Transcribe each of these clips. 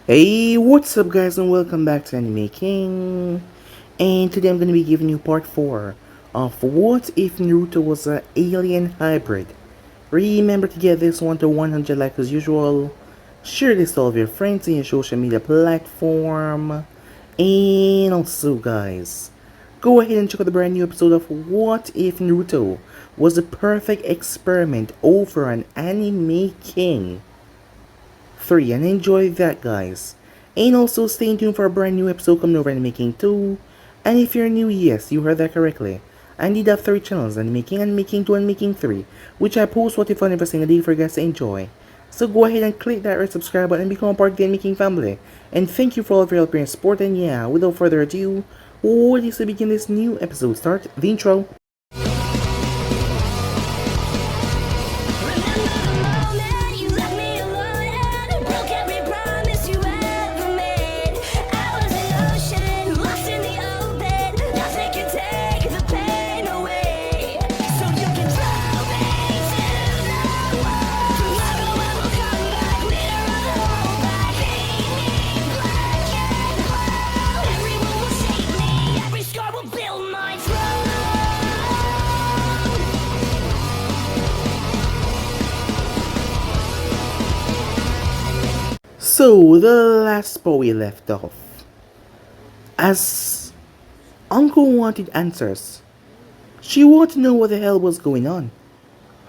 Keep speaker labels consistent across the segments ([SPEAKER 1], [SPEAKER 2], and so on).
[SPEAKER 1] Hey, what's up guys and welcome back to Anime King. And today I'm going to be giving you part 4 of What If Naruto Was an Alien Hybrid. Remember to get this one to 100 like as usual. Share this to all of your friends in your social media platform. And also guys, go ahead and check out the brand new episode of What If Naruto Was a Perfect Experiment over an Anime King 3 and enjoy that guys. And also stay tuned for a brand new episode coming over Anime King 2. And if you're new, yes, you heard that correctly. I need have 3 channels, Anime King, Anime King 2, Anime King 3, which I post what if fun every single day for you guys to enjoy. So go ahead and click that red subscribe button and become a part of the Anime King family. And thank you for all of your help and support, and yeah, without further ado, what is to begin this new episode, start the intro. So, the last spot we left off. As Uncle wanted answers, she wanted to know what the hell was going on.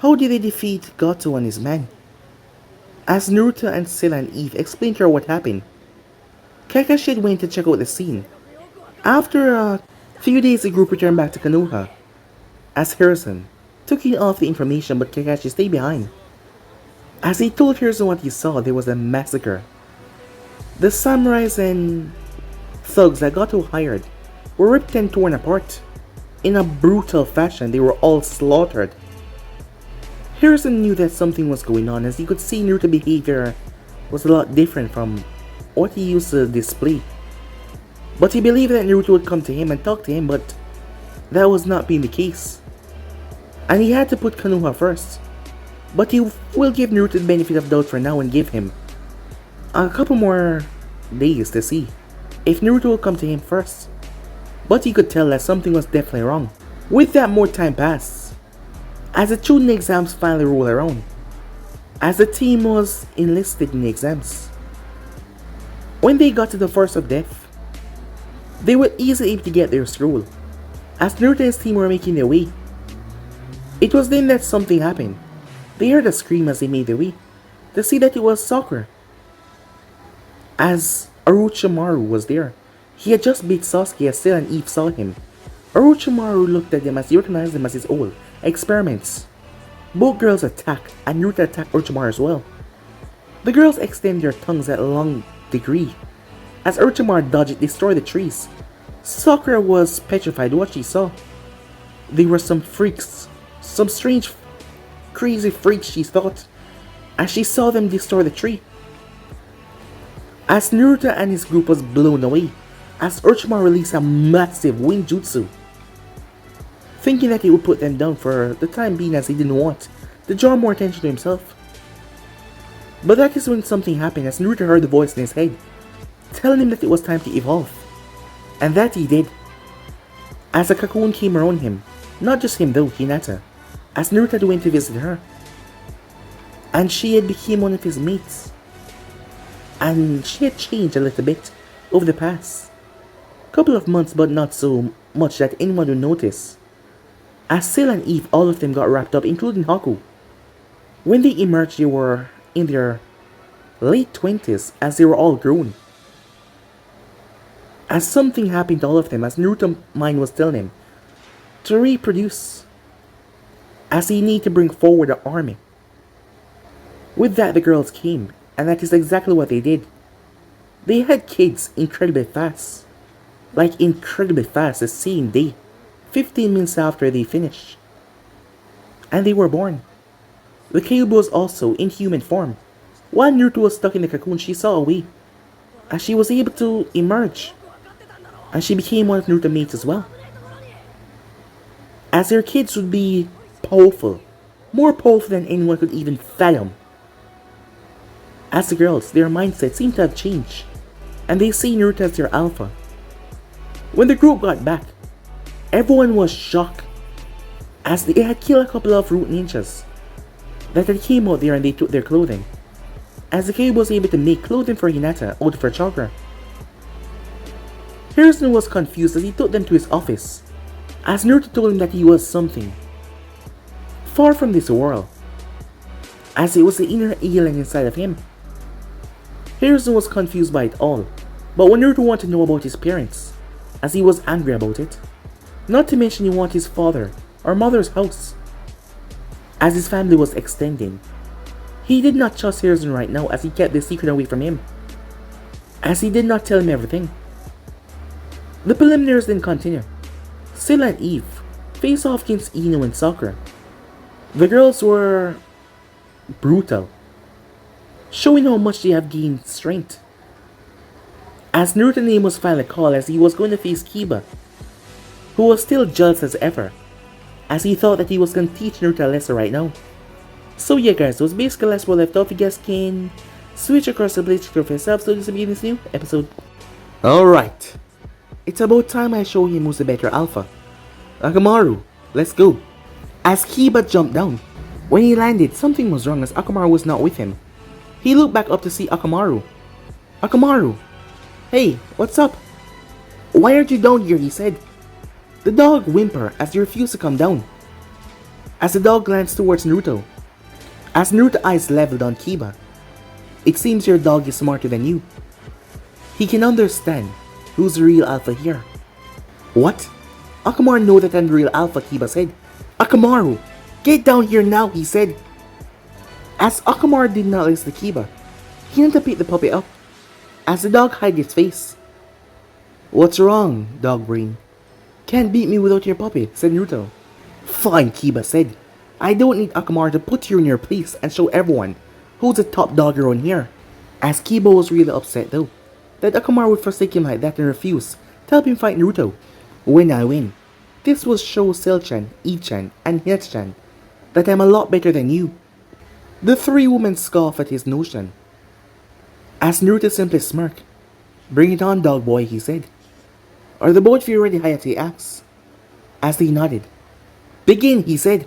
[SPEAKER 1] How did they defeat Gato and his men? As Naruto and Silla and Eve explained to her what happened, Kakashi had went to check out the scene. After a few days, the group returned back to Konoha, as Harrison took in all of the information, but Kakashi stayed behind. As he told Harrison what he saw, there was a massacre. The samurais and thugs that Gato hired were ripped and torn apart. In a brutal fashion, they were all slaughtered. Harrison knew that something was going on, as he could see Naruto's behavior was a lot different from what he used to display. But he believed that Naruto would come to him and talk to him, but that was not being the case. And he had to put Konoha first. But he will give Naruto the benefit of doubt for now and give him a couple more days to see if Naruto will come to him first. But he could tell that something was definitely wrong. With that, more time passed. As the Chunin exams finally rolled around, as the team was enlisted in the exams. When they got to the Forest of Death, they were easily able to get their scroll, as Naruto and his team were making their way. It was then that something happened. They heard a scream as they made their way, to see that it was Sakura. As Orochimaru was there, he had just beat Sasuke as Silla and Eve saw him. Orochimaru looked at them as he recognized them as his old experiments. Both girls attacked, and Naruto attacked Orochimaru as well. The girls extended their tongues at a long degree. As Orochimaru dodged it, destroyed the trees. Sakura was petrified what she saw. They were some freaks, some strange, crazy freaks she thought, as she saw them destroy the tree. As Naruto and his group was blown away, as Orochimaru released a massive wind jutsu, thinking that he would put them down for the time being, as he didn't want to draw more attention to himself. But that is when something happened, as Naruto heard the voice in his head, telling him that it was time to evolve. And that he did. As a cocoon came around him, not just him though, Hinata, as Naruto had went to visit her. And she had become one of his mates. And she had changed a little bit over the past couple of months, but not so much that anyone would notice. As Silla and Eve, all of them got wrapped up, including Haku. When they emerged, they were in their late 20s, as they were all grown. As something happened to all of them, as Naruto's mind was telling him to reproduce, as he needed to bring forward an army. With that, the girls came, and that is exactly what they did. They had kids incredibly fast. Like incredibly fast, the same day, 15 minutes after they finished. And they were born. The Kyuubi was also in human form. While Naruto was stuck in the cocoon, she saw a way, as she was able to emerge. And she became one of Naruto's mates as well. As their kids would be powerful, more powerful than anyone could even fathom. As the girls, their mindset seemed to have changed, and they see Naruto as their alpha. When the group got back, everyone was shocked, as they had killed a couple of root ninjas that had came out there and they took their clothing, as the kid was able to make clothing for Hinata out of her chakra. Hiruzen was confused as he took them to his office, as Naruto told him that he was something far from this world, as it was the inner alien inside of him. Hiruzen was confused by it all, but when Naruto wanted to know about his parents, as he was angry about it, not to mention he wanted his father or mother's house, as his family was extending. He did not trust Hiruzen right now as he kept the secret away from him, as he did not tell him everything. The preliminaries then continue. Scylla and Eve face off against Ino and Sakura. The girls were brutal, showing how much they have gained strength. As Naruto's name was finally called as he was going to face Kiba, who was still jealous as ever, as he thought that he was going to teach Naruto a lesson right now. So yeah guys, that was basically last where left off. You guys can switch across the blade for yourself so this will be in this new episode. Alright, it's about time I show him who's the better alpha. Akamaru, let's go. As Kiba jumped down, when he landed, something was wrong as Akamaru was not with him. He looked back up to see Akamaru. Akamaru, hey, what's up? Why aren't you down here? He said. The dog whimpered as he refused to come down, as the dog glanced towards Naruto. As Naruto's eyes leveled on Kiba, it seems your dog is smarter than you. He can understand who's the real alpha here. What? Akamaru know that I'm the real alpha, Kiba said. Akamaru, get down here now, he said. As Akamaru did not listen to Kiba, he went to pick the puppy up, as the dog hid its face. What's wrong, dog brain? Can't beat me without your puppy, said Naruto. Fine, Kiba said. I don't need Akamaru to put you in your place and show everyone who's the top dog around here. As Kiba was really upset though, that Akamaru would forsake him like that and refuse to help him fight Naruto. When I win, this will show Cell-chan, Eve-chan, and Hinata-chan that I'm a lot better than you. The three women scoff at his notion, as Naruto simply smirked. Bring it on, dog boy, he said. Are the both of you ready? Hayate asked, as they nodded. Begin, he said,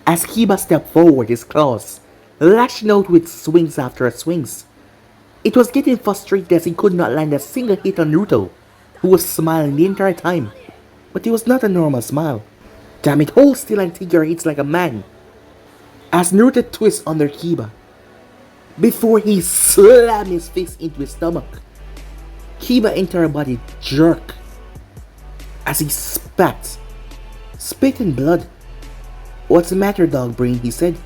[SPEAKER 1] as Kiba stepped forward, his claws lashing out with swings after swings. It was getting frustrated as he could not land a single hit on Naruto, who was smiling the entire time, but it was not a normal smile. Damn it, hold still and take your hits like a man. As Naruto twists under Kiba, before he slammed his face into his stomach, Kiba's entire body jerked as he spat, spit and blood. What's the matter, dog brain? He said.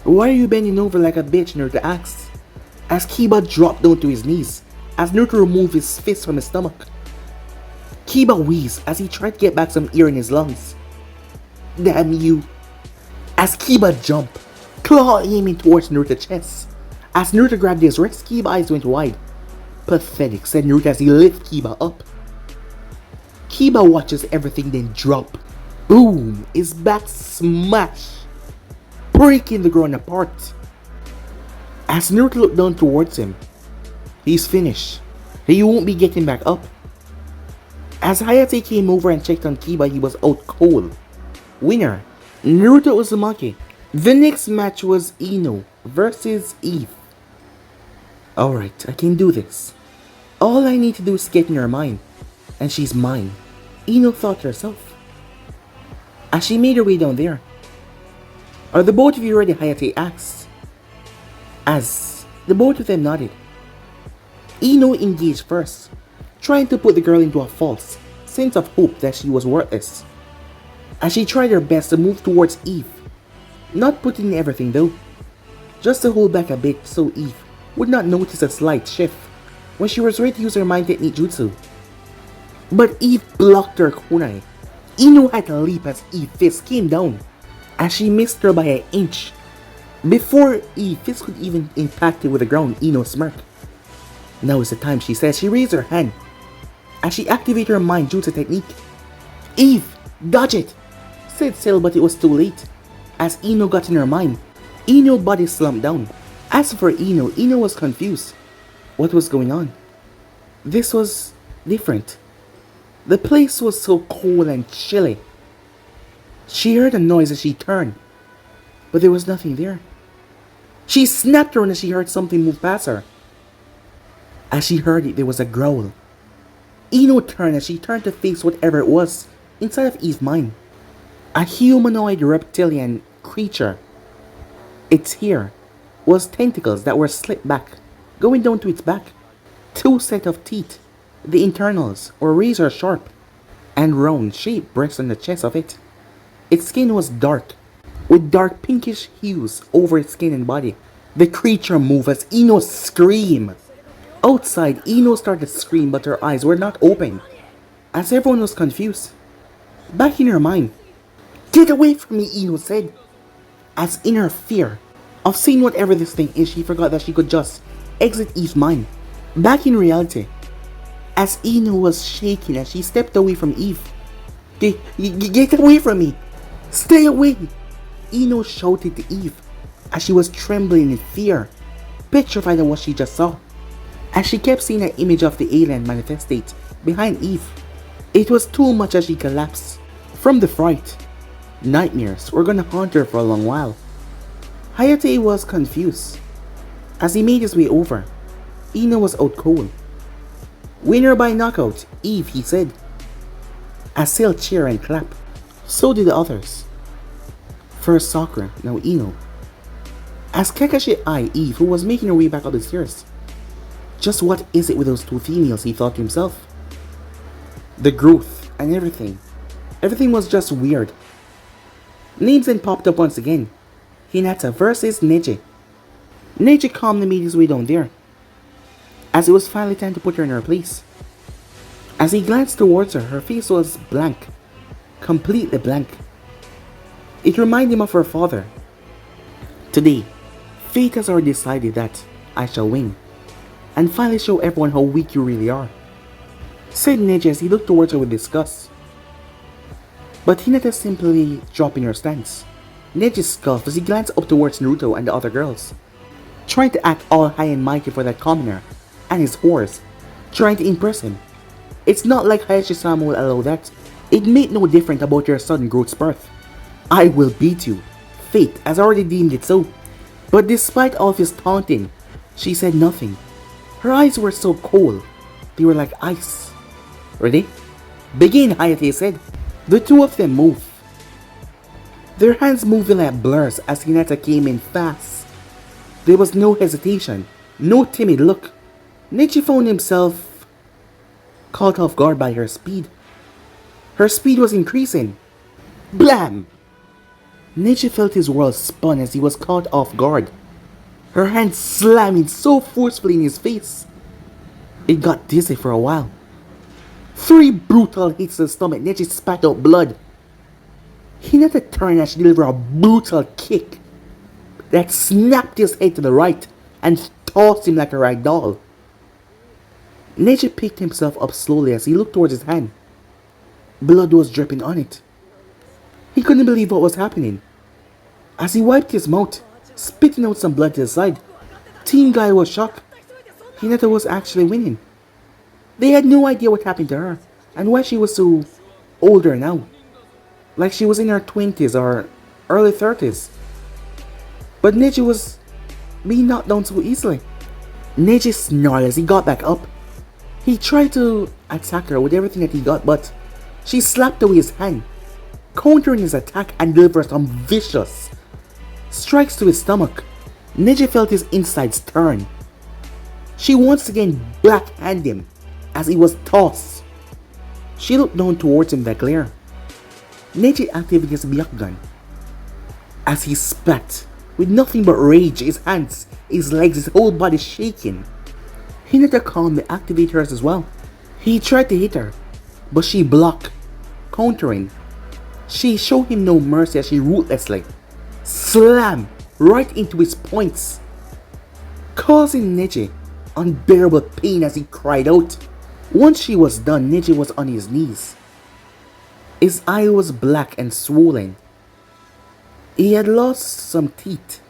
[SPEAKER 1] Why are you bending over like a bitch? Naruto asked, as Kiba dropped down to his knees, as Naruto removed his fist from his stomach. Kiba wheezed as he tried to get back some air in his lungs. Damn you. As Kiba jumped, claw aiming towards Naruto's chest. As Naruto grabbed his wrist, Kiba's eyes went wide. Pathetic, said Naruto as he lifted Kiba up. Kiba watches everything then drop. Boom! His back smash, breaking the ground apart. As Naruto looked down towards him, he's finished. He won't be getting back up. As Hayate came over and checked on Kiba, he was out cold. Winner, Naruto Uzumaki. The next match was Ino versus Eve. Alright, I can do this. All I need to do is get in her mind, and she's mine, Ino thought to herself, as she made her way down there. Are the both of you ready? Hayate asked, as the both of them nodded. Ino engaged first, trying to put the girl into a false sense of hope that she was worthless, as she tried her best to move towards Eve, not putting in everything though, just to hold back a bit so Eve would not notice a slight shift when she was ready to use her mind technique jutsu. But Eve blocked her kunai. Ino had to leap as Eve's fist came down, as she missed her by an inch. Before Eve's fist could even impact it with the ground, Ino smirked. Now is the time, she said. She raised her hand as she activated her mind jutsu technique. Eve, dodge it, said Cell, but it was too late. As Ino got in her mind, Ino's body slumped down. As for Ino was confused. What was going on? This was different. The place was so cold and chilly. She heard a noise as she turned, but there was nothing there. She snapped around as she heard something move past her. As she heard it, there was a growl. Ino turned as she turned to face whatever it was inside of Eve's mind. A humanoid reptilian creature. Its hair was tentacles that were slipped back, going down to its back. 2 sets of teeth. The internals were razor sharp and round shaped breasts on the chest of it. Its skin was dark, with dark pinkish hues over its skin and body. The creature moved as Ino screamed. Outside, Ino started to scream, but her eyes were not open, as everyone was confused. Back in her mind, "Get away from me," Ino said. As in her fear of seeing whatever this thing is, she forgot that she could just exit Eve's mind. Back in reality, as Ino was shaking as she stepped away from Eve. Get away from me! Stay away!" Ino shouted to Eve as she was trembling in fear, petrified of what she just saw. As she kept seeing an image of the alien manifestate behind Eve, it was too much as she collapsed. From the fright, nightmares were gonna haunt her for a long while. Hayate was confused. As he made his way over, Ino was out cold. "Winner by knockout, Eve," he said. Asil cheered and clapped. So did the others. First Sakura, now Ino. As Kakashi eyed Eve, who was making her way back up the stairs. Just what is it with those 2 females, he thought to himself. The growth and everything. Everything was just weird. Names then popped up once again. Hinata versus Neji. Neji calmly made his way down there, as it was finally time to put her in her place. As he glanced towards her, her face was blank. Completely blank. It reminded him of her father. "Today, fate has already decided that I shall win, and finally show everyone how weak you really are," said Neji as he looked towards her with disgust. But Hinata simply dropped in her stance. Neji scoffed as he glanced up towards Naruto and the other girls, trying to act all high and mighty for that commoner and his horse, trying to impress him. It's not like Hayashi-sama will allow that. It made no difference about your sudden growth's birth. "I will beat you. Fate has already deemed it so." But despite all of his taunting, she said nothing. Her eyes were so cold, they were like ice. "Ready? Begin," Hayate said. The 2 of them moved. Their hands moving like blurs as Hinata came in fast. There was no hesitation, no timid look. Neji found himself caught off guard by her speed. Her speed was increasing. Blam! Neji felt his world spun as he was caught off guard. Her hand slamming so forcefully in his face. It got dizzy for a while. 3 brutal hits to the stomach. Neji spat out blood. Hinata turned as she delivered a brutal kick that snapped his head to the right and tossed him like a rag doll. Neji picked himself up slowly as he looked towards his hand. Blood was dripping on it. He couldn't believe what was happening. As he wiped his mouth, spitting out some blood to the side, Team Guy was shocked. Hinata was actually winning. They had no idea what happened to her and why she was so older now. Like she was in her 20s or early 30s. But Neji was being knocked down so easily. Neji snarled as he got back up. He tried to attack her with everything that he got, but she slapped away his hand, countering his attack and delivered some vicious strikes to his stomach. Neji felt his insides turn. She once again backhanded him as he was tossed. She looked down towards him with a glare. Neji activated his Byakugan as he spat with nothing but rage, his hands, his legs, his whole body shaking. Hinata calmly activated hers as well. He tried to hit her, but she blocked, countering. She showed him no mercy as she ruthlessly slammed right into his points, causing Neji unbearable pain as he cried out. Once she was done, Neji was on his knees. His eye was black and swollen. He had lost some teeth.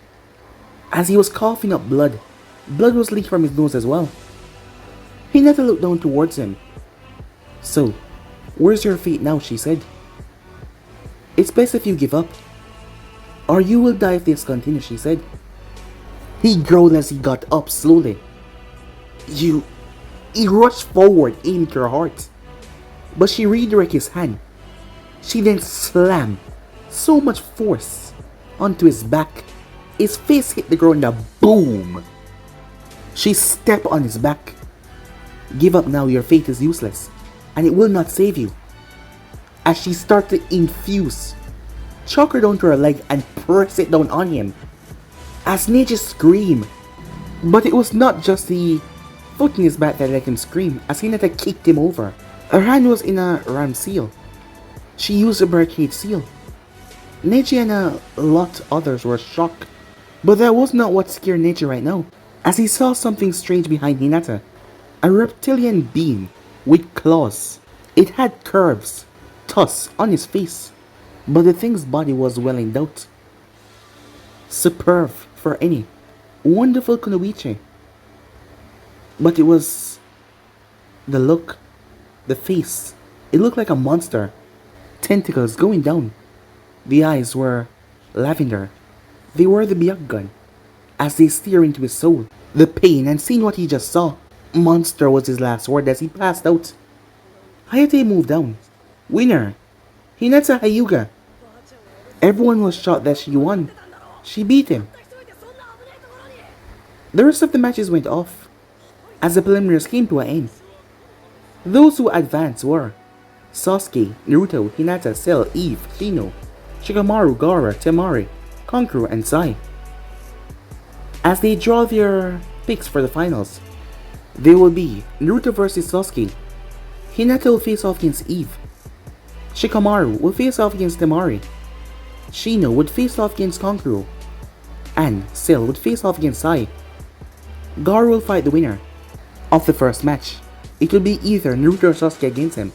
[SPEAKER 1] As he was coughing up blood, blood was leaking from his nose as well. Hinata looked down towards him. "So, where's your fate now?" she said. "It's best if you give up, or you will die if this continues," she said. He growled as he got up slowly. "You..." He rushed forward, aiming to her heart. But she redirected his hand. She then slammed so much force onto his back. His face hit the ground and a boom. She stepped on his back. "Give up now, your fate is useless, and it will not save you." As she started to infuse, chuck her down to her leg and press it down on him. As Neji screamed. But it was not just the foot in his back that let him scream, as Hinata kicked him over. Her hand was in a ram seal. She used a barricade seal. Neji and a lot others were shocked. But that was not what scared Neji right now, as he saw something strange behind Hinata. A reptilian being with claws. It had curves, tusks on his face, but the thing's body was well endowed. Superb for any wonderful kunoichi. But it was the look, the face. It looked like a monster. Tentacles going down. The eyes were lavender. They were the Byakugan. As they stare into his soul, the pain and seeing what he just saw. Monster was his last word as he passed out. Hayate moved down. Winner, Hinata Hyuga. Everyone was shocked that she won. She beat him. The rest of the matches went off, as the preliminaries came to an end. Those who advanced were Sasuke, Naruto, Hinata, Cell, Eve, Shino, Shikamaru, Gaara, Temari, Kankuro, and Sai. As they draw their picks for the finals, they will be Naruto vs Sasuke. Hinata will face off against Eve. Shikamaru will face off against Temari. Shino would face off against Kankuro. And Cell would face off against Sai. Gaara will fight the winner of the first match. It will be either Naruto or Sasuke against him.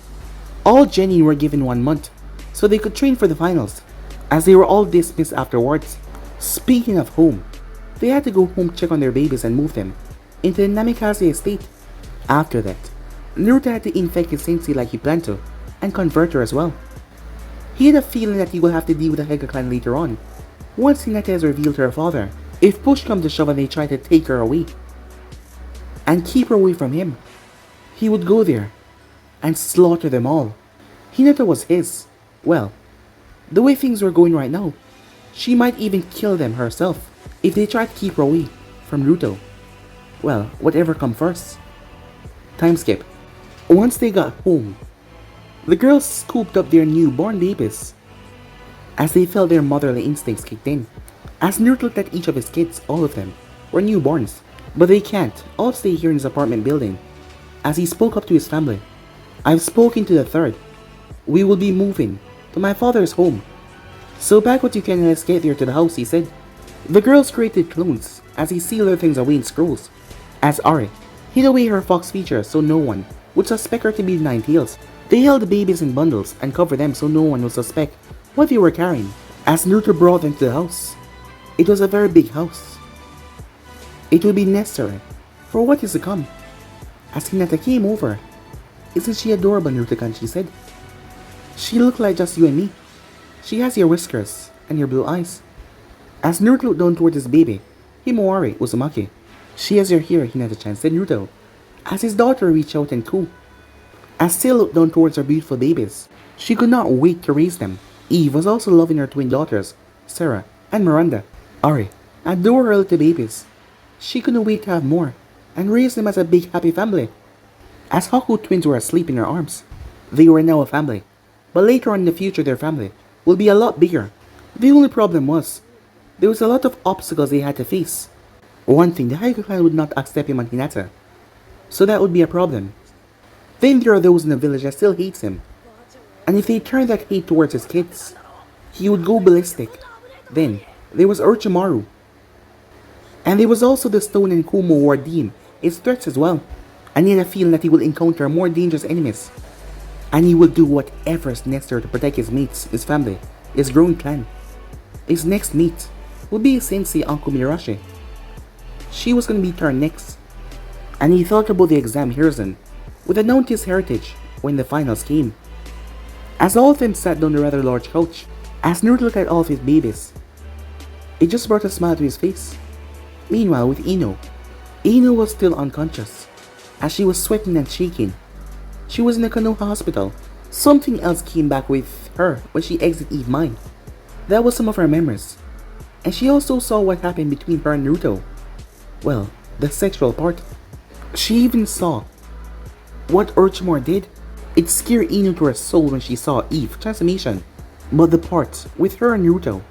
[SPEAKER 1] All genin were given 1 month, so they could train for the finals, as they were all dismissed afterwards. Speaking of home, they had to go home to check on their babies and move them into the Namikaze estate. After that, Naruto had to infect his sensei like he planned to, and convert her as well. He had a feeling that he will have to deal with the Hyuga clan later on, once Hinata has revealed to her father. If push comes to shove and they try to take her away, and keep her away from him, he would go there and slaughter them all. Hinata was his. Well, the way things were going right now, she might even kill them herself if they try to keep her away from Naruto. Well, whatever come first. Time skip. Once they got home, the girls scooped up their newborn babies as they felt their motherly instincts kicked in. As Naruto looked at each of his kids, all of them were newborns, but they can't all stay here in his apartment building. As he spoke up to his family, "I've spoken to the third. We will be moving to my father's home. So pack what you can and let's get there to the house," he said. The girls created clones as he sealed their things away in scrolls. As Ari hid away her fox features so no one would suspect her to be the Nine Tails, they held the babies in bundles and covered them so no one would suspect what they were carrying. As Naruto brought them to the house, it was a very big house. It would be necessary for what is to come. As Hinata came over, "Isn't she adorable, Naruto-kan?" she said. "She looked like just you and me. She has your whiskers and your blue eyes." As Naruto looked down towards his baby, Himawari Uzumaki. "She has your hair," Hinata-chan said Naruto, as his daughter reached out and cooed. As Cell looked down towards her beautiful babies, she could not wait to raise them. Eve was also loving her twin daughters, Sarah and Miranda. Ari adored her little babies. She couldn't wait to have more and raise them as a big happy family. As Haku twins were asleep in her arms, they were now a family, but later on in the future their family will be a lot bigger. The only problem was, there was a lot of obstacles they had to face. One thing, the Hyuga clan would not accept him on Hinata, so that would be a problem. Then there are those in the village that still hates him, and if they turn that hate towards his kids, he would go ballistic. Then there was Orochimaru, and there was also the Stone and Kumo who are deemed his threats as well, and he had a feeling that he will encounter more dangerous enemies, and he will do whatever is necessary to protect his mates, his family, his growing clan. His next mate will be his sensei Uncle Arashi. she was going to be turned next. And he thought about the exam horizon would announce his heritage when the finals came. As all of them sat down on a rather large couch, as Naruto looked at all of his babies, it just brought a smile to his face. Meanwhile, with Ino was still unconscious, as she was sweating and shaking. She was in the Konoha hospital. Something else came back with her when she exited Eve's mind. That was some of her memories. And she also saw what happened between her and Naruto. Well, the sexual part. She even saw what Orochimaru did. It scared Ino to her soul when she saw Eve transformation. But the part with her and Naruto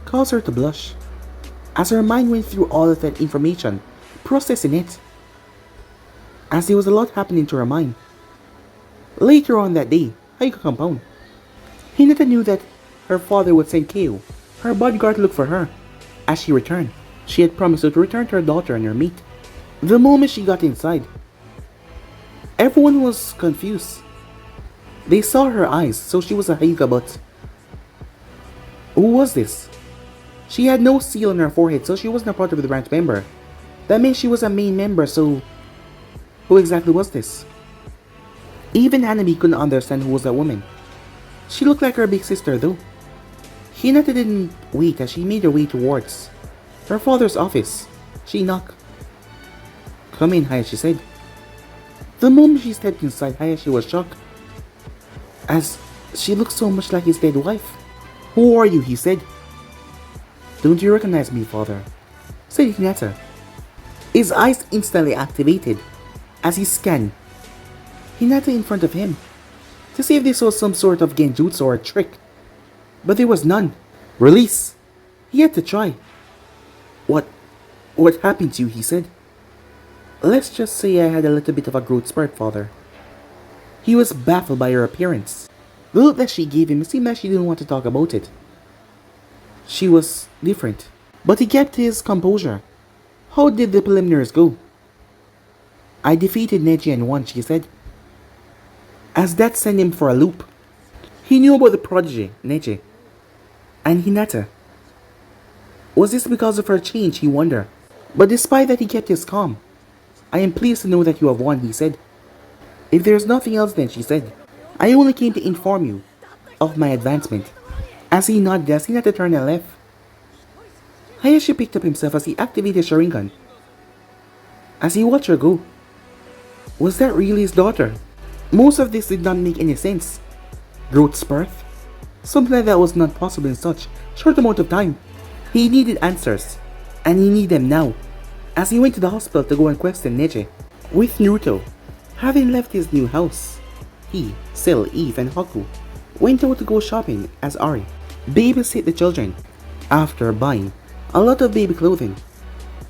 [SPEAKER 1] caused her to blush, as her mind went through all of that information, processing it, as there was a lot happening to her mind. Later on that day, Haiku compound, Hinata knew that her father would send Keo, her bodyguard, to look for her. As she returned, she had promised to return to her daughter and her mate. The moment she got inside, everyone was confused. They saw her eyes, so she was a Haiku, but who was this? She had no seal on her forehead, so she wasn't a part of the branch member. That meant she was a main member, so who exactly was this? Even Hanami couldn't understand who was that woman. She looked like her big sister though. Hinata didn't wait as she made her way towards her father's office. She knocked. "Come in," Hayashi said. The moment she stepped inside, Hayashi was shocked, as she looked so much like his dead wife. "Who are you?" he said. "Don't you recognize me, father?" said Hinata. His eyes instantly activated as he scanned Hinata in front of him to see if this was some sort of genjutsu or a trick. But there was none. "Release!" He had to try. What happened to you?" he said. "Let's just say I had a little bit of a growth spurt, father." He was baffled by her appearance. The look that she gave him seemed like she didn't want to talk about it. She was different, but he kept his composure. "How did the preliminaries go?" "I defeated Neji and won," she said, as that sent him for a loop. He knew about the prodigy, Neji, and Hinata. Was this because of her change, he wondered. But despite that, he kept his calm. "I am pleased to know that you have won," he said. "If there is nothing else then," she said, "I only came to inform you of my advancement." As he nodded, as Hinata turned and left, Hayashi picked up himself as he activated Sharingan. As he watched her go, was that really his daughter? Most of this did not make any sense. Growth spurt? Something like that was not possible in such short amount of time. He needed answers, and he needed them now. As he went to the hospital to go and question Neji, with Naruto having left his new house, he, Cell, Eve, and Haku went out to go shopping as Ari babysit the children. After buying a lot of baby clothing,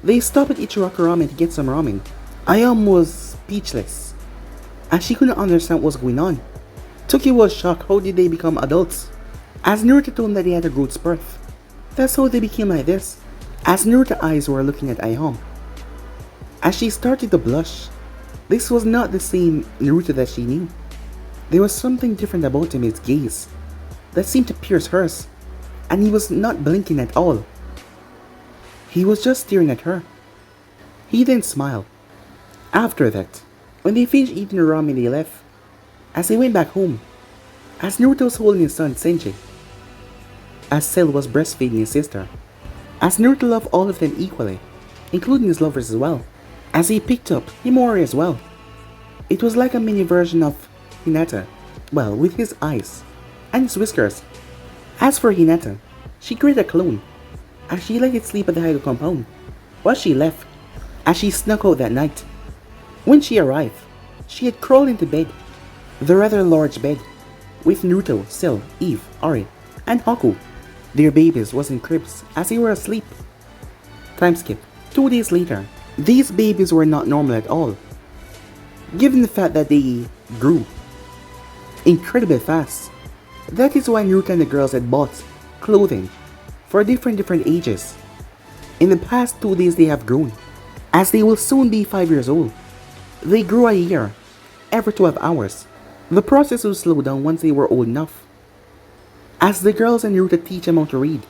[SPEAKER 1] they stopped at Ichiraku Ramen to get some ramen. Ayam was speechless, as she couldn't understand what was going on. Toki was shocked. How did they become adults? As Naruto told him that they had a growth spurt, that's how they became like this. As Naruto's eyes were looking at Ayam, as she started to blush, this was not the same Naruto that she knew. There was something different about him, his gaze, that seemed to pierce hers, and he was not blinking at all. He was just staring at her. He then smiled. After that, when they finished eating the ramen, they left. As they went back home, as Naruto was holding his son Senji, as Cell was breastfeeding his sister, as Naruto loved all of them equally, including his lovers as well, as he picked up Himori as well. It was like a mini version of Hinata, well, with his eyes and his whiskers. As for Hinata, she created a clone, as she let it sleep at the Haiku compound, while she left, as she snuck out that night. When she arrived, she had crawled into bed, the rather large bed, with Naruto, Cell, Eve, Ari, and Haku. Their babies was in cribs as they were asleep. Time skip. 2 days later, these babies were not normal at all, given the fact that they grew incredibly fast. That is why Naruto and the girls had bought clothing for different ages. In the past 2 days they have grown, as they will soon be 5 years old. They grew a year, every 12 hours. The process will slow down once they were old enough, as the girls and Naruto teach them how to read,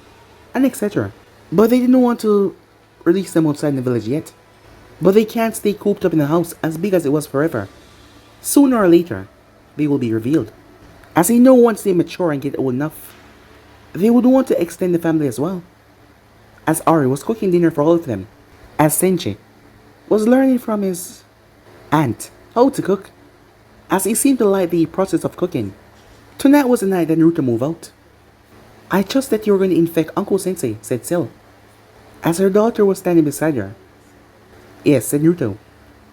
[SPEAKER 1] and etc. But they didn't want to release them outside the village yet. But they can't stay cooped up in a house as big as it was forever. Sooner or later, they will be revealed. As they know once they mature and get old enough, they would want to extend the family as well. As Ari was cooking dinner for all of them, as Senchi was learning from his aunt how to cook, as he seemed to like the process of cooking. Tonight was the night that Naruto moved out. I trust that you were going to infect Uncle Sensei, said Sil, as her daughter was standing beside her. Yes, said Naruto.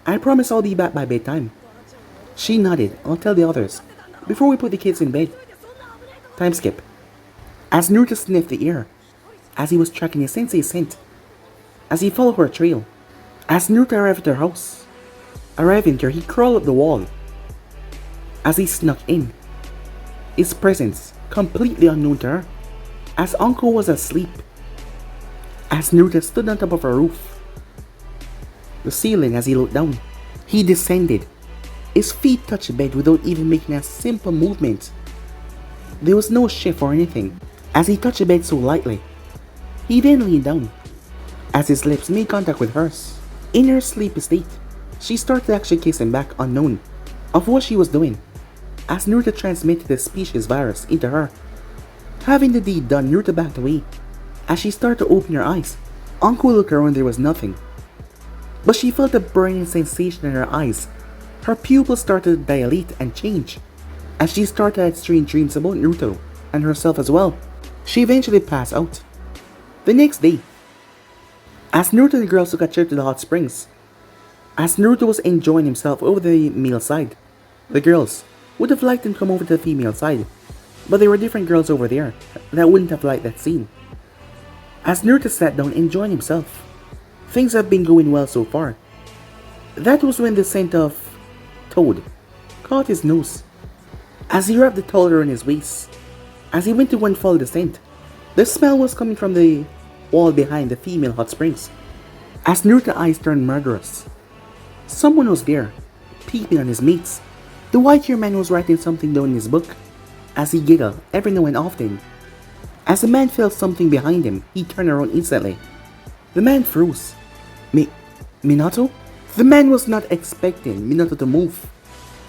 [SPEAKER 1] I promise I'll be back by bedtime. She nodded. I'll tell the others, before we put the kids in bed. Time skip. As Naruto sniffed the air, as he was tracking his sensei's scent, as he followed her trail, as Naruto arrived at her house. Arriving there, he crawled up the wall. As he snuck in, his presence completely unknown to her, as Uncle was asleep. As Naruto stood on top of a roof, the ceiling as he looked down, he descended. His feet touched the bed without even making a simple movement. There was no shift or anything, as he touched the bed so lightly. He then leaned down, as his lips made contact with hers. In her sleepy state, she started to actually kiss him back unknown of what she was doing, as Naruto transmitted the species virus into her. Having the deed done, Naruto backed away. As she started to open her eyes, Uncle looked around, there was nothing. But she felt a burning sensation in her eyes. Her pupils started to dilate and change, as she started to have strange dreams about Naruto and herself as well. She eventually passed out. The next day, as Naruto and the girls took a trip to the hot springs, as Naruto was enjoying himself over the male side, the girls would have liked him to come over to the female side, but there were different girls over there that wouldn't have liked that scene. As Naruto sat down enjoying himself, things have been going well so far. That was when the scent of toad caught his nose, as he wrapped the towel around his waist. As he went to follow the scent, the smell was coming from the wall behind the female hot springs. As Naruto's eyes turned murderous, someone was there, peeping on his mates. The white-haired man was writing something down in his book, as he giggled every now and often. As the man felt something behind him, he turned around instantly. The man froze. Minato? The man was not expecting Minato to move,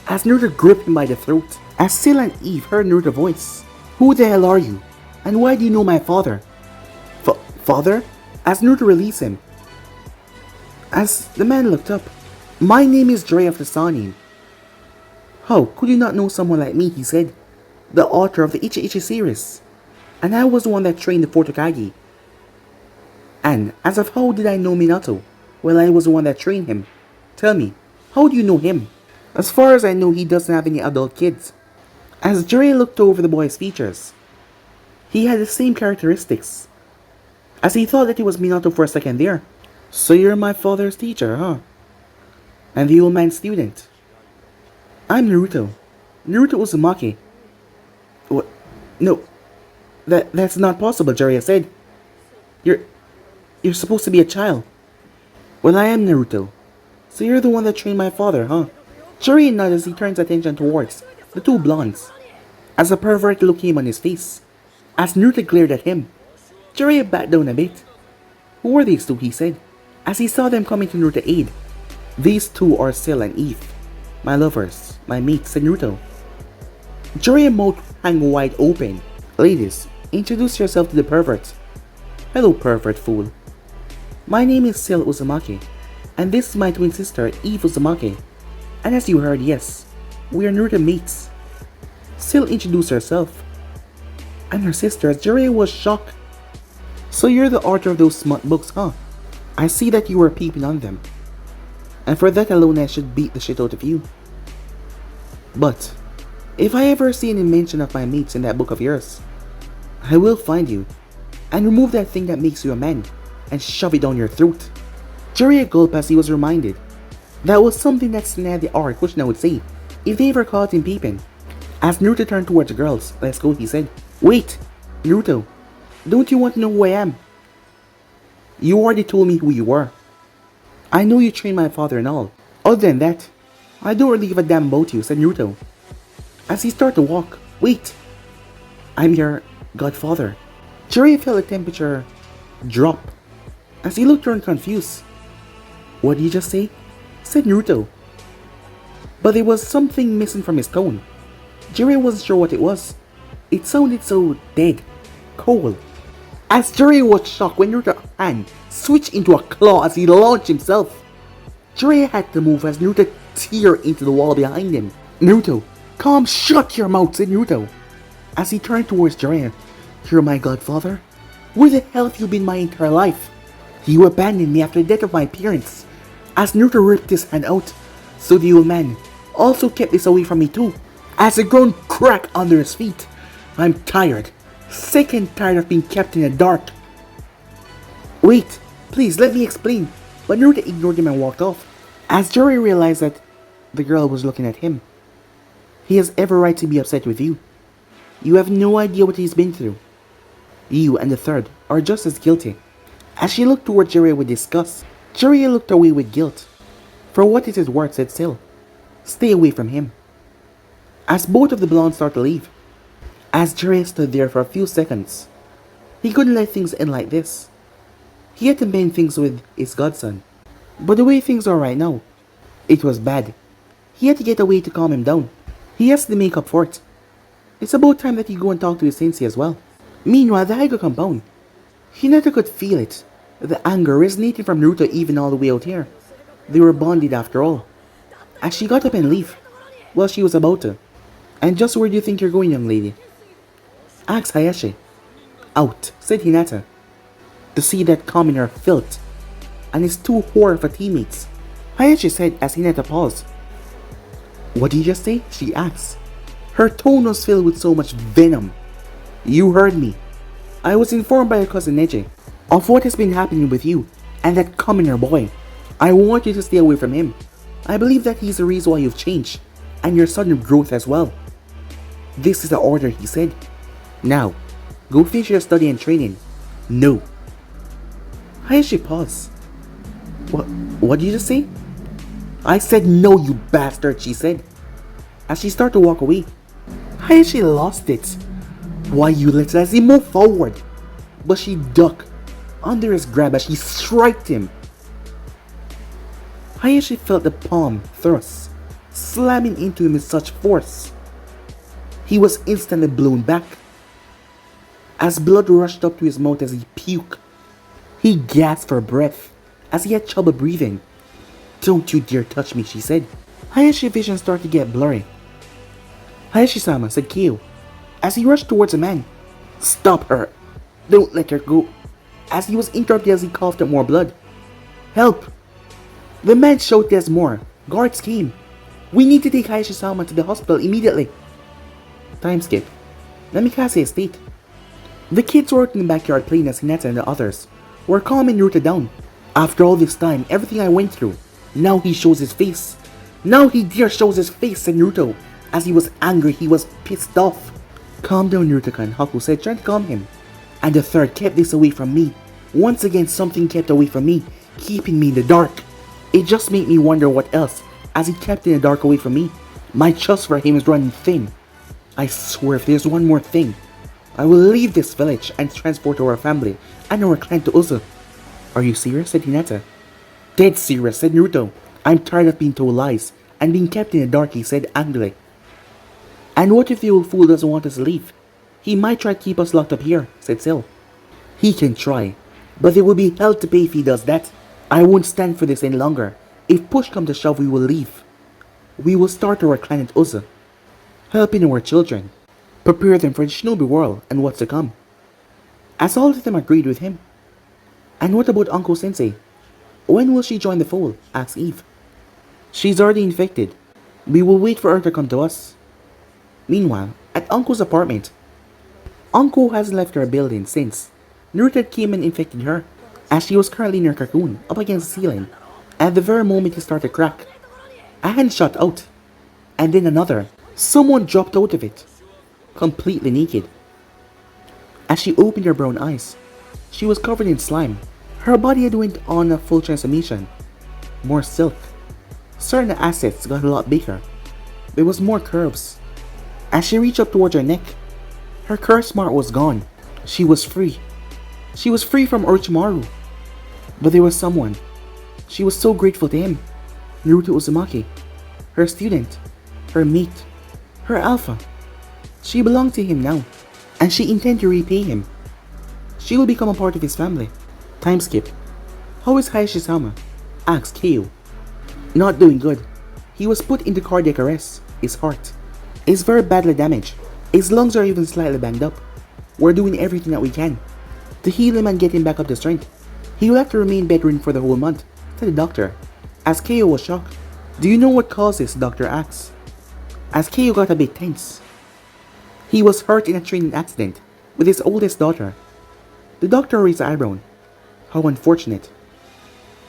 [SPEAKER 1] as Naruto gripped him by the throat. As Sil and Eve heard Naruto's voice. Who the hell are you? And why do you know my father? Father? As Naruto released him. As the man looked up. My name is Dre of the Sanin. How could you not know someone like me, he said. The author of the Ichi series. And I was the one that trained the fourth Hokage. And as of how did I know Minato? Well, I was the one that trained him. Tell me, how do you know him? As far as I know, he doesn't have any adult kids. As Jiraiya looked over the boy's features, he had the same characteristics. As he thought that he was Minato for a second there. So you're my father's teacher, huh? And the old man's student. I'm Naruto. Naruto Uzumaki. What? No. That's not possible, Jiraiya said. You're supposed to be a child. Well, I am Naruto. So you're the one that trained my father, huh? Jiraiya nodded as he turns attention towards the two blondes, as a pervert look came on his face. As Naruto glared at him, Jiraiya backed down a bit. Who are these two, he said, as he saw them coming to Naruto's aid. These two are Sil and Eve. My lovers, my mates, said Naruto. Jiraiya's mouth hung wide open. Ladies, introduce yourself to the pervert. Hello, pervert fool. My name is Sil Uzumaki, and this is my twin sister, Eve Uzumaki. And as you heard, yes, we are Naruto mates. Sil introduced herself. And her sister, as Jiraiya was shocked. So you're the author of those smut books, huh? I see that you were peeping on them. And for that alone, I should beat the shit out of you. But, if I ever see any mention of my mates in that book of yours, I will find you, and remove that thing that makes you a man, and shove it down your throat. Jiraiya gulped as he was reminded. That was something that snagged the art, which I would say, if they ever caught him peeping. As Naruto turned towards the girls, let's go, he said. Wait, Naruto, don't you want to know who I am? You already told me who you were. I know you trained my father and all. Other than that, I don't really give a damn about you, said Naruto. As he started to walk, wait, I'm your godfather. Jiraiya felt the temperature drop as he looked around confused. What did you just say? Said Naruto. But there was something missing from his tone. Jiraiya wasn't sure what it was. It sounded so dead, cold. As Jiraiya was shocked when Naruto's hand switched into a claw as he launched himself. Jiraiya had to move as Naruto teared into the wall behind him. Naruto, calm, shut your mouth, said Naruto. As he turned towards Jiraiya, you're my godfather? Where the hell have you been my entire life? You abandoned me after the death of my parents. As Naruto ripped his hand out, so the old man also kept this away from me too. As the ground cracked under his feet, I'm tired, sick and tired of being kept in the dark. Wait, please let me explain. But Naruto ignored him and walked off. As Jiraiya realized that the girl was looking at him, he has every right to be upset with you. You have no idea what he's been through. You and the third are just as guilty. As she looked toward Jiraiya with disgust, Jiraiya looked away with guilt. For what it is worth, said Sil, stay away from him. As both of the blondes started to leave, as Jiraiya stood there for a few seconds, he couldn't let things end like this. He had to mend things with his godson. But the way things are right now, it was bad. He had to get away to calm him down. He has to make up for it. It's about time that he go and talk to his sensei as well. Meanwhile, the Haiga compound. Hinata could feel it. The anger resonating from Naruto even all the way out here. They were bonded after all. As she got up and leave, well, she was about to. And just where do you think you're going, young lady? Asked Hayashi. Out, said Hinata. To see that commoner filth and his two horrible teammates. Hayashi said as Hinata paused. What did you just say? She asked. Her tone was filled with so much venom. You heard me. I was informed by your cousin Neji of what has been happening with you and that commoner boy. I want you to stay away from him. I believe that he's the reason why you've changed and your sudden growth as well. This is the order, he said. Now, go finish your study and training. No. Hayashi paused. What did you just say? I said no, you bastard, she said. As she started to walk away, Hayashi lost it. Why, you let as he moved forward. But she ducked under his grab as she striked him. Hayashi felt the palm thrust, slamming into him with such force. He was instantly blown back. As blood rushed up to his mouth as he puked, he gasped for breath as he had trouble breathing. Don't you dare touch me, she said. Hayashi's vision started to get blurry. Hayashi-sama, said Kyo, as he rushed towards the man. Stop her. Don't let her go. As he was interrupted as he coughed up more blood. Help! The man shouted as more guards came. We need to take Hayashi-sama to the hospital immediately. Time skip. Namikaze Estate. The kids were out in the backyard playing as Hinata and the others were calming Naruto down. After all this time, everything I went through, now he shows his face. Now he dare shows his face, said Naruto. As he was angry, he was pissed off. Calm down, Naruto-kun, Haku said, trying to calm him. And the third kept this away from me. Once again, something kept away from me, keeping me in the dark. It just made me wonder what else, as he kept in the dark away from me. My trust for him is running thin. I swear if there's one more thing, I will leave this village and transport our family and our clan to Uzu. Are you serious? Said Hinata. Dead serious, said Naruto. I'm tired of being told lies and being kept in the dark, he said angrily. And what if the old fool doesn't want us to leave? He might try to keep us locked up here, said Sil. He can try, but there will be hell to pay if he does that. I won't stand for this any longer. If push comes to shove, we will leave. We will start our clan at Uzu, helping our children, prepare them for the shinobi world and what's to come. As all of them agreed with him. And what about Uncle Sensei? When will she join the fold? Asked Eve. She's already infected. We will wait for her to come to us. Meanwhile, at Uncle's apartment, Uncle hasn't left her building since Naruto came and infected her, as she was currently in her cocoon up against the ceiling. At the very moment he started to crack, a hand shot out, and then another. Someone dropped out of it, completely naked. As she opened her brown eyes, she was covered in slime. Her body had went on a full transformation. More silk. Certain assets got a lot bigger. There was more curves. As she reached up towards her neck, her curse mark was gone. She was free. She was free from Orochimaru. But there was someone She was so grateful to him. Naruto Uzumaki, her student, her mate, her alpha. She belonged to him now, and she intended to repay him. She will become a part of his family. Time skip. How is Hayashizama? Asked Kyo. Not doing good. He was put into cardiac arrest. His heart is very badly damaged. His lungs are even slightly banged up. We're doing everything that we can to heal him and get him back up to strength. He will have to remain bedridden for the whole month, said the doctor, as Kyo was shocked. Do you know what caused this? The doctor asked, as Kyo got a bit tense. He was hurt in a training accident with his oldest daughter. The doctor raised an eyebrow. How unfortunate.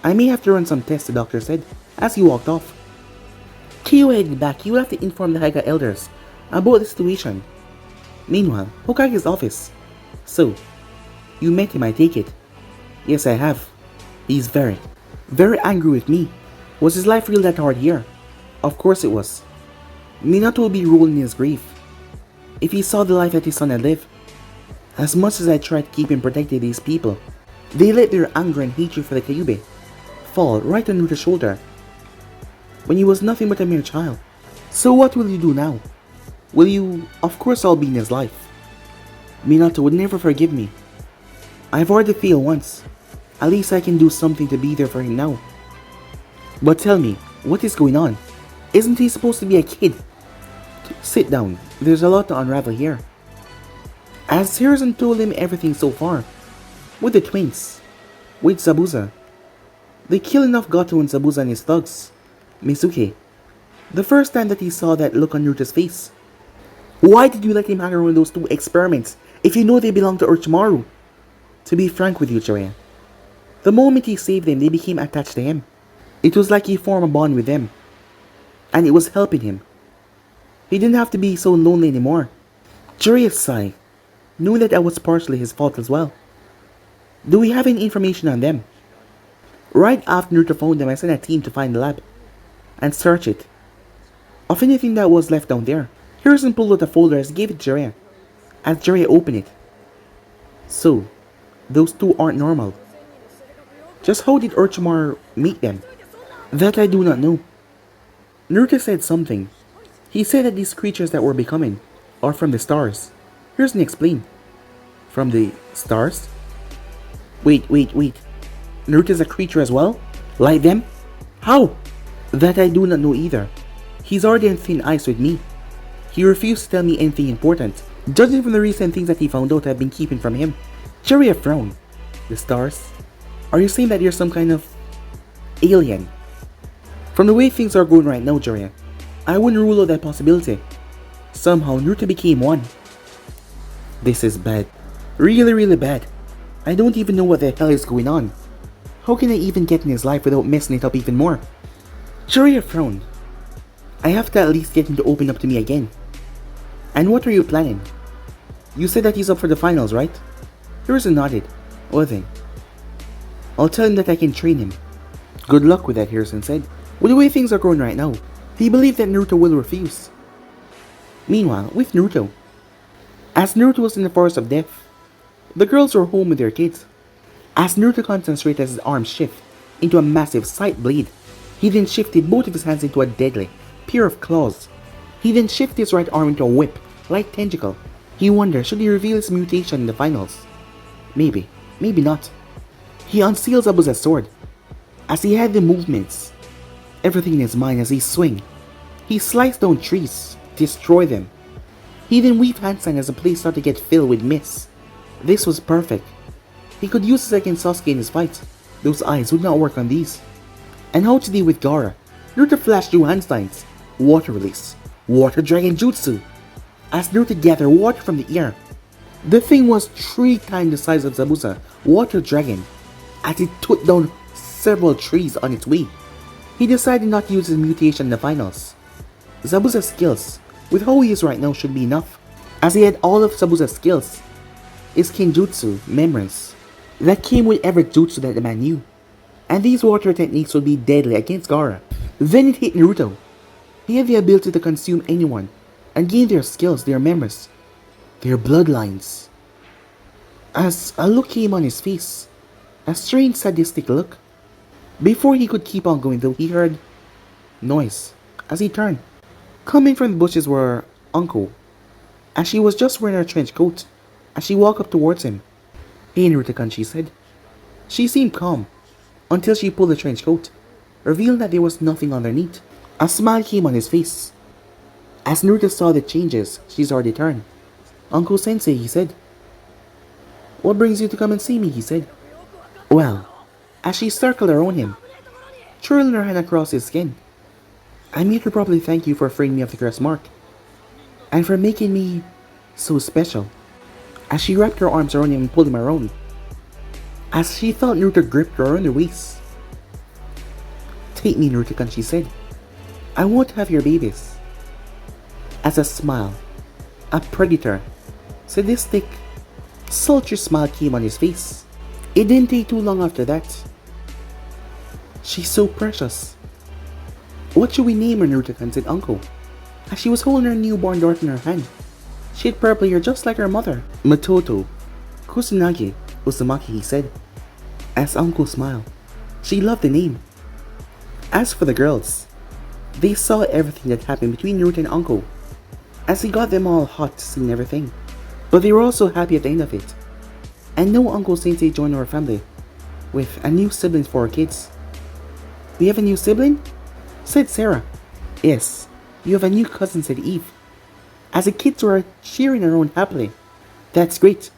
[SPEAKER 1] I may have to run some tests, the doctor said, as he walked off. Kyo headed back. He will have to inform the Haiga elders about the situation. Meanwhile, Hokage's office. So, you met him, I take it? Yes, I have. He's very angry with me. Was his life real that hard here? Of course it was. Minato will be rolling in his grave if he saw the life that his son had lived. As much as I tried to keep him protecting these people, they let their anger and hatred for the Kyuubi fall right on Naruto's shoulder when he was nothing but a mere child. So what will you do now? Will you? Of course I'll be in his life. Minato would never forgive me. I've already failed once. At least I can do something to be there for him now. But tell me, what is going on? Isn't he supposed to be a kid? Sit down, there's a lot to unravel here. As Hiruzen told him everything so far, with the twins, with Zabuza, the killing of Gato and Zabuza and his thugs, Mizuki, the first time that he saw that look on Naruto's face. Why did you let him hang around those two experiments if you know they belong to Orochimaru? To be frank with you, Jiraiya, the moment he saved them, they became attached to him. It was like he formed a bond with them, and it was helping him. He didn't have to be so lonely anymore. Jiraiya sighed, knowing that was partially his fault as well. Do we have any information on them? Right after Naruto found them, I sent a team to find the lab and search it of anything that was left down there. Hiruzen pulled out a folder and gave it to Jiraiya, as Jiraiya opened it. So, those two aren't normal. Just how did Orochimaru meet them? That I do not know. Naruto said something. He said that these creatures that we're becoming are from the stars. Hiruzen explained. From the stars? Wait. Naruto's a creature as well? Like them? How? That I do not know either. He's already on thin ice with me. He refused to tell me anything important, judging from the recent things that he found out I've been keeping from him. Jiraiya frowned. The stars? Are you saying that you're some kind of alien? From the way things are going right now, Jiraiya, I wouldn't rule out that possibility. Somehow Naruto became one. This is bad. Really bad. I don't even know what the hell is going on. How can I even get in his life without messing it up even more? Jiraiya frowned. I have to at least get him to open up to me again. And what are you planning? You said that he's up for the finals, right? Hiruzen nodded. Well then, I'll tell him that I can train him. Good luck with that, Hiruzen said. With the way things are going right now, he believed that Naruto will refuse. Meanwhile, with Naruto, as Naruto was in the forest of death, the girls were home with their kids. As Naruto concentrated his arms shift into a massive sight blade, he then shifted both of his hands into a deadly pair of claws. He then shifted his right arm into a whip, like tentacle. He wondered, should he reveal his mutation in the finals? Maybe not. He unsealed Zabuza's sword. As he had the movements, everything in his mind as he swung, he sliced down trees, destroyed them. He then weaved hand sign as the place started to get filled with mist. This was perfect. He could use this against Sasuke in his fight. Those eyes would not work on these. And how to deal with Gaara? Naruto flashed through hand signs. Water release. Water dragon jutsu. As Naruto gathered water from the air, the thing was 3 times the size of Zabuza, Water Dragon, as it took down several trees on its way. He decided not to use his mutation in the finals. Zabuza's skills, with how he is right now, should be enough, as he had all of Zabuza's skills. His Kenjutsu, memories, that came with every jutsu that the man knew, and these water techniques would be deadly against Gaara. Then it hit Naruto. He had the ability to consume anyone, and gain their skills, their memories, their bloodlines. As a look came on his face, a strange sadistic look. Before he could keep on going though, he heard noise as he turned. Coming from the bushes were Uncle, and she was just wearing her trench coat as she walked up towards him. "Hey, Naruto-kun," she said. She seemed calm until she pulled the trench coat, revealing that there was nothing underneath. A smile came on his face. As Naruto saw the changes, she's already turned. "Uncle Sensei," he said. "What brings you to come and see me?" he said. Well, as she circled around him, twirling her hand across his skin, "I'm here to properly thank you for freeing me of the curse mark, and for making me so special." As she wrapped her arms around him and pulled him around, as she felt Naruto grip her around her waist. "Take me, Naruto-kun," she said. "I want to have your babies." As a smile, a predator, sadistic, sultry smile came on his face. It didn't take too long after that. "She's so precious. What should we name her, Naruto-kun?" said Uncle, as she was holding her newborn daughter in her hand. She had purple hair just like her mother. "Matoto Kusanagi Uzumaki," he said, as Uncle smiled. She loved the name. As for the girls, they saw everything that happened between Naruto and Uncle, as he got them all hot seeing everything. But they were also happy at the end of it. And now Uncle Sensei joined our family, with a new sibling for our kids. "We have a new sibling?" said Sarah. "Yes, you have a new cousin," said Eve, as the kids were cheering around happily. "That's great.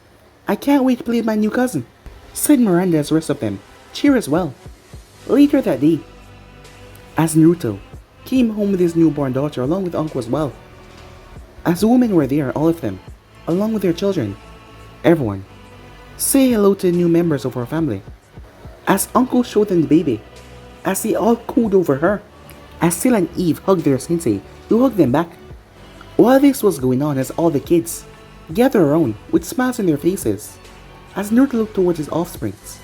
[SPEAKER 1] I can't wait to play with my new cousin," said Miranda as the rest of them cheered as well. Later that day, as Naruto came home with his newborn daughter along with Uncle as well, as the women were there, all of them, along with their children, everyone, say hello to the new members of our family. As Uncle showed them the baby, as they all cooed over her, as Silla and Eve hugged their sensei, who hugged them back. While this was going on, as all the kids gathered around with smiles on their faces, as Naruto looked towards his offsprings,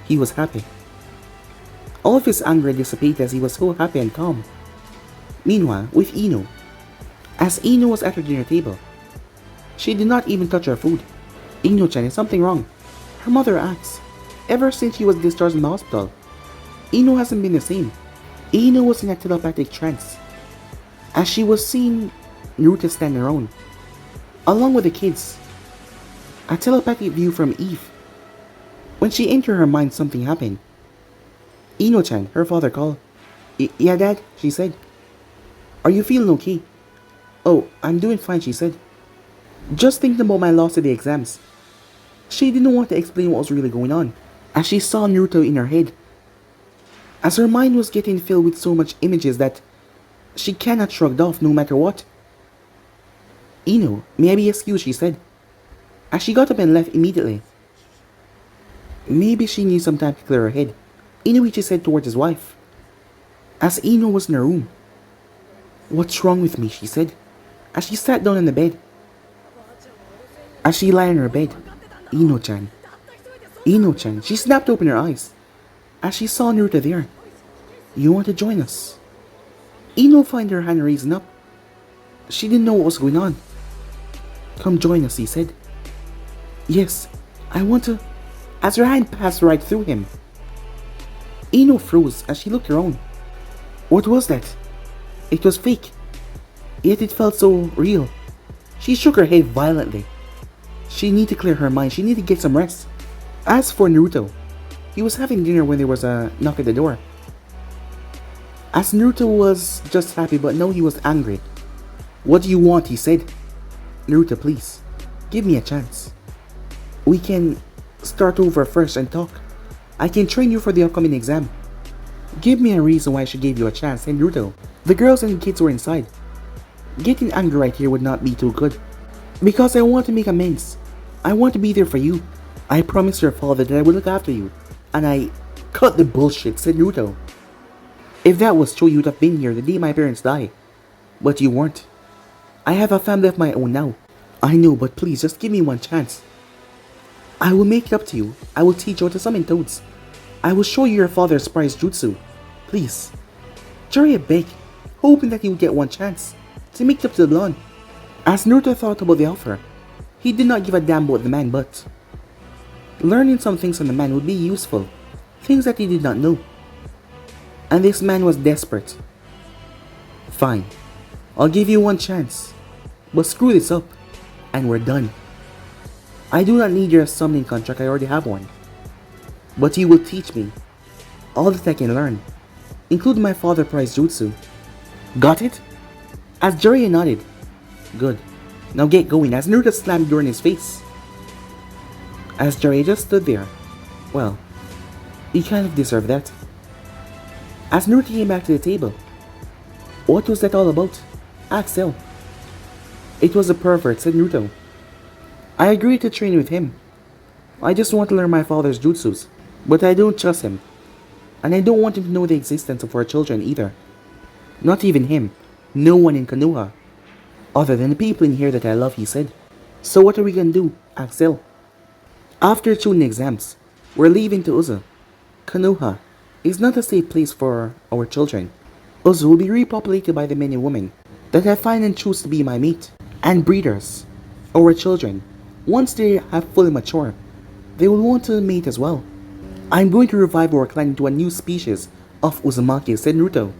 [SPEAKER 1] he was happy. All of his anger dissipated as he was so happy and calm. Meanwhile, with Ino, as Ino was at her dinner table, she did not even touch her food. "Ino-chan, is something wrong?" her mother asked. Ever since she was discharged from the hospital, Ino hasn't been the same. Ino was in a telepathic trance, as she was seeing Naruto stand around, along with the kids. A telepathic view from Eve. When she entered her mind, something happened. "Ino-chan," her father called. Yeah, Dad," she said. "Are you feeling okay?" "Oh, I'm doing fine," she said. "Just thinking about my loss at the exams." She didn't want to explain what was really going on, as she saw Naruto in her head, as her mind was getting filled with so much images that she cannot shrug off no matter what. "Ino, may I be excused?" she said, as she got up and left immediately. Maybe she needs some time to clear her head, Inoichi said towards his wife, as Ino was in her room. "What's wrong with me?" she said, as she sat down in the bed. As she lay in her bed, "Ino-chan, Ino-chan," she snapped open her eyes, as she saw Naruto there. "You want to join us?" Ino found her hand raising up. She didn't know what was going on. "Come join us," he said. "Yes, I want to," as her hand passed right through him. Ino froze as she looked around. What was that? It was fake, yet it felt so real. She shook her head violently. She needed to clear her mind, she needed to get some rest. As for Naruto, he was having dinner when there was a knock at the door. As Naruto was just happy, but now he was angry. "What do you want?" he said. "Naruto, please, give me a chance. We can start over first and talk. I can train you for the upcoming exam. Give me a reason why I should give you a chance," said Naruto. The girls and kids were inside. Getting angry right here would not be too good. "Because I want to make amends. I want to be there for you. I promised your father that I would look after you. And I..." "Cut the bullshit," said Naruto. "If that was true, you'd have been here the day my parents died. But you weren't. I have a family of my own now." "I know, but please, just give me one chance. I will make it up to you. I will teach you how to summon toads. I will show you your father's prize jutsu. Please." Jiraiya begged, hoping that he would get one chance to make it up to the blonde. As Naruto thought about the offer, he did not give a damn about the man, but learning some things from the man would be useful, things that he did not know. And this man was desperate. Fine, I'll give you one chance. But screw this up, and we're done. I do not need your summoning contract, I already have one. But you will teach me all that I can learn, including my father prize jutsu. Got it? As Jiraiya nodded. Good. Now get going, as Naruto slammed the door in his face. As Jiraiya just stood there. Well, he kind of deserved that. As Naruto came back to the table. What was that all about? Asked Cell. It was a pervert, said Naruto. I agreed to train with him. I just want to learn my father's jutsus, but I don't trust him. And I don't want him to know the existence of our children either. Not even him. No one in Konoha. Other than the people in here that I love, he said. So what are we gonna do? Asked Cell. After Chunin exams, we're leaving to Uza. Konoha is not a safe place for our children. Uza will be repopulated by the men and women that I find and choose to be my mate. And breeders, our children, once they have fully matured, they will want to mate as well. I'm going to revive our clan into a new species of Uzumaki, said Naruto.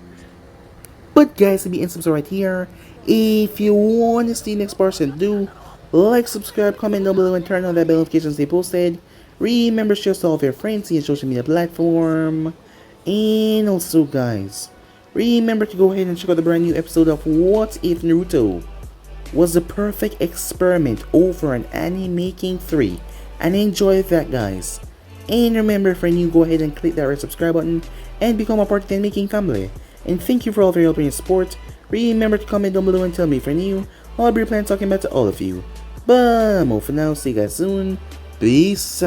[SPEAKER 1] But guys, be subscribe right here. If you want to see the next person, do like, subscribe, comment down below, and turn on that bell notifications they posted. Remember to share to all of your friends in your social media platform. And also guys, remember to go ahead and check out the brand new episode of What If Naruto was the perfect experiment over an anime making 3, and enjoy that guys. And remember, if you're new, go ahead and click that red subscribe button and become a part of the making family. And thank you for all of your help and your support. Remember to comment down below and tell me if you're new. I'll be planning talking about to all of you. But more for now, see you guys soon. Peace.